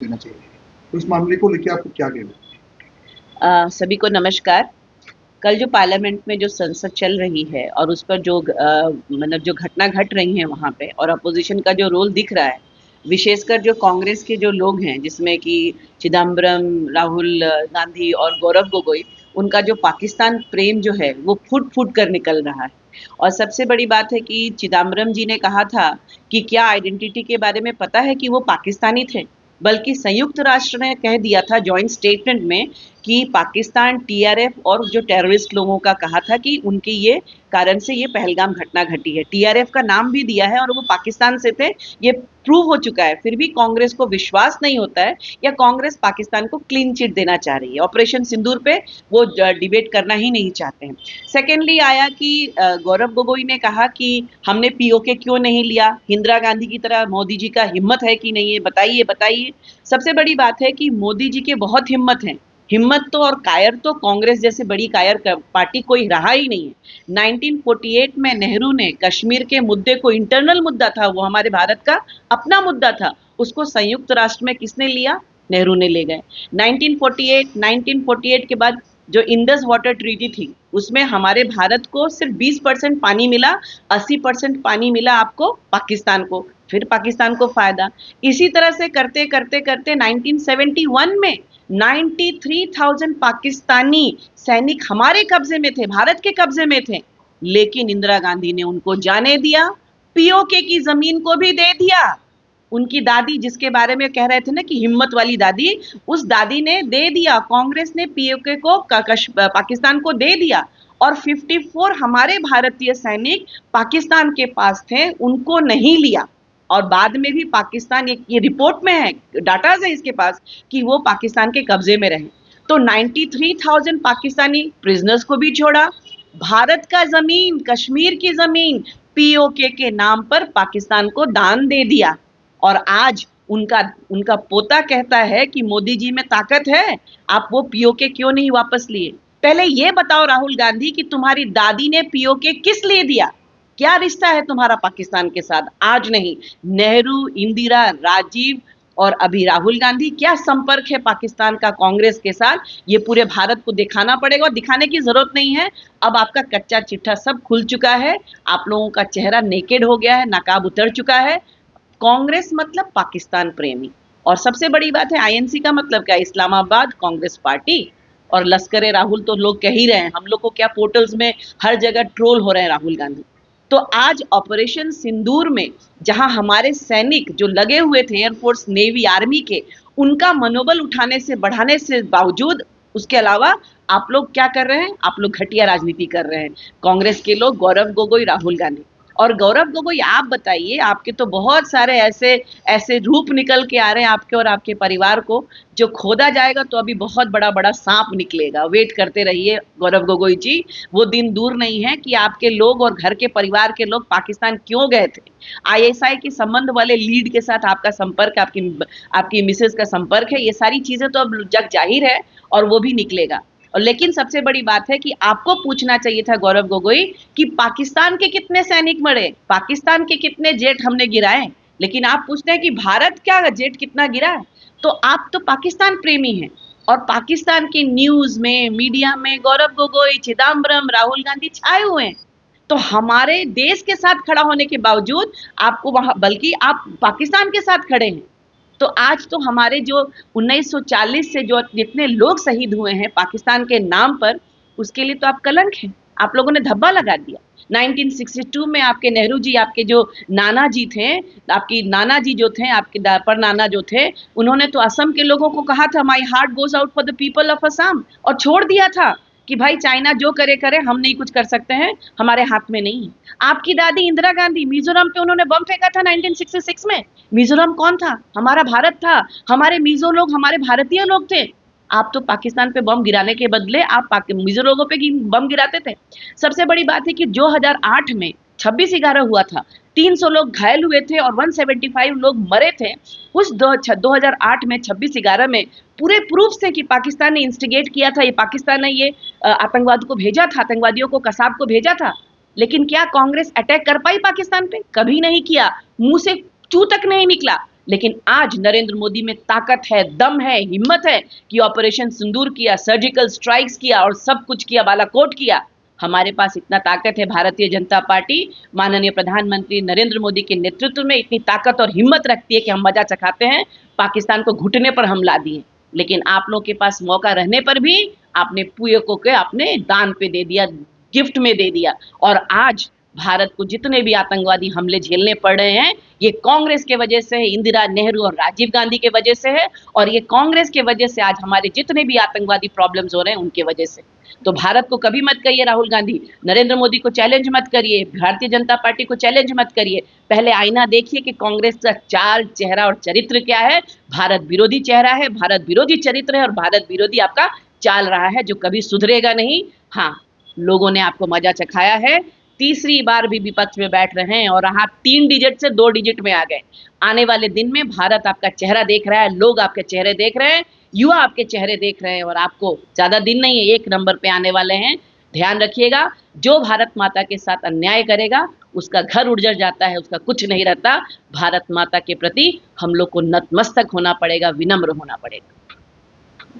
देना चाहिए। तो इस मामले को लेके आपको क्या कहना है? सभी को नमस्कार। कल जो पार्लियामेंट में जो संसद चल रही है और उस पर जो मतलब जो घटना घट रही है वहाँ पे और अपोजिशन का जो रोल दिख रहा है, विशेषकर जो कांग्रेस के जो लोग हैं जिसमें कि चिदम्बरम, राहुल गांधी और गौरव गोगोई, उनका जो पाकिस्तान प्रेम जो है वो फूट फूट कर निकल रहा है। और सबसे बड़ी बात है कि चिदम्बरम जी ने कहा था कि क्या आइडेंटिटी के बारे में पता है कि वो पाकिस्तानी थे, बल्कि संयुक्त राष्ट्र ने कह दिया था जॉइंट स्टेटमेंट में कि पाकिस्तान टीआरएफ और जो टेररिस्ट लोगों का कहा था कि उनके ये कारण से ये पहलगाम घटना घटी है। टीआरएफ का नाम भी दिया है और वो पाकिस्तान से थे, ये प्रूव हो चुका है। फिर भी कांग्रेस को विश्वास नहीं होता है या कांग्रेस पाकिस्तान को क्लीन चिट देना चाह रही है। ऑपरेशन सिंदूर पे वो डिबेट करना ही नहीं चाहते हैं। सेकेंडली आया कि गौरव गोगोई ने कहा कि हमने पीओके क्यों नहीं लिया, इंदिरा गांधी की तरह मोदी जी का हिम्मत है कि नहीं है, बताइए बताइए। सबसे बड़ी बात है कि मोदी जी के बहुत हिम्मत है। हिम्मत तो और कायर तो कांग्रेस जैसे बड़ी कायर पार्टी कोई रहा ही नहीं है। 1948 में नेहरू ने कश्मीर के मुद्दे को, इंटरनल मुद्दा था वो, हमारे भारत का अपना मुद्दा था, उसको संयुक्त राष्ट्र में किसने लिया? नेहरू ने ले गए। 1948 के बाद जो इंडस वाटर ट्रीटी थी उसमें हमारे भारत को सिर्फ 20% पानी मिला, 80% पानी मिला आपको पाकिस्तान को, फिर पाकिस्तान को फायदा। इसी तरह से करते करते करते 1971 में 93,000 पाकिस्तानी सैनिक हमारे कब्जे में थे, भारत के कब्जे में थे, लेकिन इंदिरा गांधी ने उनको जाने दिया, पीओके की जमीन को भी दे दिया। उनकी दादी जिसके बारे में कह रहे थे ना कि हिम्मत वाली दादी, उस दादी ने दे दिया, कांग्रेस ने पीओके को पाकिस्तान को दे दिया। और 54 हमारे भारतीय सैनिक पाकिस्तान के पास थे, उनको नहीं लिया। और बाद में भी पाकिस्तान, ये रिपोर्ट में है, डाटाज है इसके पास, कि वो पाकिस्तान के कब्जे में रहे। तो 93,000 पाकिस्तानी प्रिजनर्स को भी छोड़ा, भारत का जमीन, कश्मीर की जमीन पीओके के नाम पर पाकिस्तान को दान दे दिया। और आज उनका उनका पोता कहता है कि मोदी जी में ताकत है, आप वो पीओके क्यों नहीं वापस लिए? पहले ये बताओ राहुल गांधी कि तुम्हारी दादी ने पीओके किस लिए दिया? क्या रिश्ता है तुम्हारा पाकिस्तान के साथ? आज नहीं, नेहरू, इंदिरा, राजीव और अभी राहुल गांधी, क्या संपर्क है पाकिस्तान का कांग्रेस के साथ? ये पूरे भारत को दिखाना पड़ेगा और दिखाने की जरूरत नहीं है। अब आपका कच्चा चिट्ठा सब खुल चुका है, आप लोगों का चेहरा नेकेड हो गया है, नकाब उतर चुका है। कांग्रेस मतलब पाकिस्तान प्रेमी। और सबसे बड़ी बात है, आईएनसी का मतलब क्या? इस्लामाबाद कांग्रेस पार्टी। और लश्कर राहुल तो लोग कह ही रहे हैं, हम लोग को क्या पोर्टल्स में हर जगह ट्रोल हो रहे हैं राहुल गांधी। तो आज ऑपरेशन सिंदूर में जहां हमारे सैनिक जो लगे हुए थे, एयरफोर्स, नेवी, आर्मी के, उनका मनोबल उठाने से, बढ़ाने से बावजूद, उसके अलावा आप लोग क्या कर रहे हैं? आप लोग घटिया राजनीति कर रहे हैं, कांग्रेस के लोग, गौरव गोगोई, राहुल गांधी। और गौरव गोगोई, आप बताइए, आपके तो बहुत सारे ऐसे ऐसे रूप निकल के आ रहे हैं आपके और आपके परिवार को, जो खोदा जाएगा तो अभी बहुत बड़ा बड़ा सांप निकलेगा। वेट करते रहिए गौरव गोगोई जी, वो दिन दूर नहीं है कि आपके लोग और घर के परिवार के लोग पाकिस्तान क्यों गए थे। आईएसआई के संबंध वाले लीड के साथ आपका संपर्क, आपकी आपकी मिसेज का संपर्क है, ये सारी चीजें तो अब जग जाहिर है और वो भी निकलेगा। और लेकिन सबसे बड़ी बात है कि आपको पूछना चाहिए था गौरव गोगोई कि पाकिस्तान के कितने सैनिक मरे, पाकिस्तान के कितने जेट हमने गिराए, लेकिन आप पूछते हैं कि भारत क्या जेट कितना गिरा है। तो आप तो पाकिस्तान प्रेमी हैं और पाकिस्तान की न्यूज में, मीडिया में गौरव गोगोई, चिदम्बरम, राहुल गांधी छाए हुए हैं। तो हमारे देश के साथ खड़ा होने के बावजूद आपको वहां, बल्कि आप पाकिस्तान के साथ खड़े हैं। तो आज तो हमारे जो 1940 से जो जितने लोग शहीद हुए हैं पाकिस्तान के नाम पर, उसके लिए तो आप कलंक हैं, आप लोगों ने धब्बा लगा दिया। 1962 में आपके नेहरू जी, आपके जो नाना जी थे, आपकी नाना जी जो थे, आपके पर नाना जो थे, उन्होंने तो असम के लोगों को कहा था, my heart goes out for the people of Assam, और छोड़ दिया था कि भाई चाइना जो करे करे, हम नहीं कुछ कर सकते हैं, हमारे हाथ में नहीं है। आपकी दादी इंदिरा गांधी, मिजोरम पे उन्होंने बम फेंका था 1966 में। मिजोरम कौन था? हमारा भारत था, हमारे मिजो लोग हमारे भारतीय लोग थे। आप तो पाकिस्तान पे बम गिराने के बदले आप मिजो लोगों पे बम गिराते थे। सबसे बड़ी बात है कि 2008 में 26/11 हुआ था, 300 लोग घायल हुए थे और 175 लोग मरे थे। उस 2008 में 26/11 में पूरे प्रूफ से कि पाकिस्तान ने इंस्टिगेट किया था, ये पाकिस्तान ने ये आतंकवाद को भेजा था, आतंकवादियों को, कसाब को भेजा था। लेकिन क्या कांग्रेस अटैक कर पाई पाकिस्तान पे? कभी नहीं किया, मुंह से चू तक नहीं निकला। लेकिन आज नरेंद्र मोदी में ताकत है, दम है, हिम्मत है कि ऑपरेशन सिंदूर किया, सर्जिकल स्ट्राइक्स किया और सब कुछ किया, बालाकोट किया। हमारे पास इतना ताकत है, भारतीय जनता पार्टी माननीय प्रधानमंत्री नरेंद्र मोदी के नेतृत्व में इतनी ताकत और हिम्मत रखती है कि हम मजा चखाते हैं, पाकिस्तान को घुटने पर हम ला दिए। लेकिन आप लोग के पास मौका रहने पर भी आपने पुयको के आपने दान पे दे दिया, गिफ्ट में दे दिया। और आज भारत को जितने भी आतंकवादी हमले झेलने पड़ रहे हैं, ये कांग्रेस के वजह से है, इंदिरा नेहरू और राजीव गांधी के वजह से है, और ये कांग्रेस के वजह से आज हमारे जितने भी आतंकवादी प्रॉब्लम्स हो रहे हैं उनके वजह से। तो भारत को कभी मत कहिए राहुल गांधी, नरेंद्र मोदी को चैलेंज मत करिए, भारतीय जनता पार्टी को चैलेंज मत करिए। पहले आईना देखिए कि कांग्रेस का चाल, चेहरा और चरित्र क्या है। भारत विरोधी चेहरा है, भारत विरोधी चरित्र है और भारत विरोधी आपका चाल रहा है, जो कभी सुधरेगा नहीं। हाँ, लोगों ने आपको मजा चखाया है, तीसरी बार भी विपक्ष में बैठ रहे हैं और आप 3 डिजिट से 2 डिजिट में आ गए। आने वाले दिन में भारत आपका चेहरा देख रहा है, लोग आपके चेहरे देख रहे हैं, युवा आपके चेहरे देख रहे हैं और आपको ज्यादा दिन नहीं है, 1 नंबर पे आने वाले हैं। ध्यान रखिएगा, जो भारत माता के साथ अन्याय करेगा उसका घर उजड़ जाता है, उसका कुछ नहीं रहता। भारत माता के प्रति हम लोग को नतमस्तक होना पड़ेगा, विनम्र होना पड़ेगा।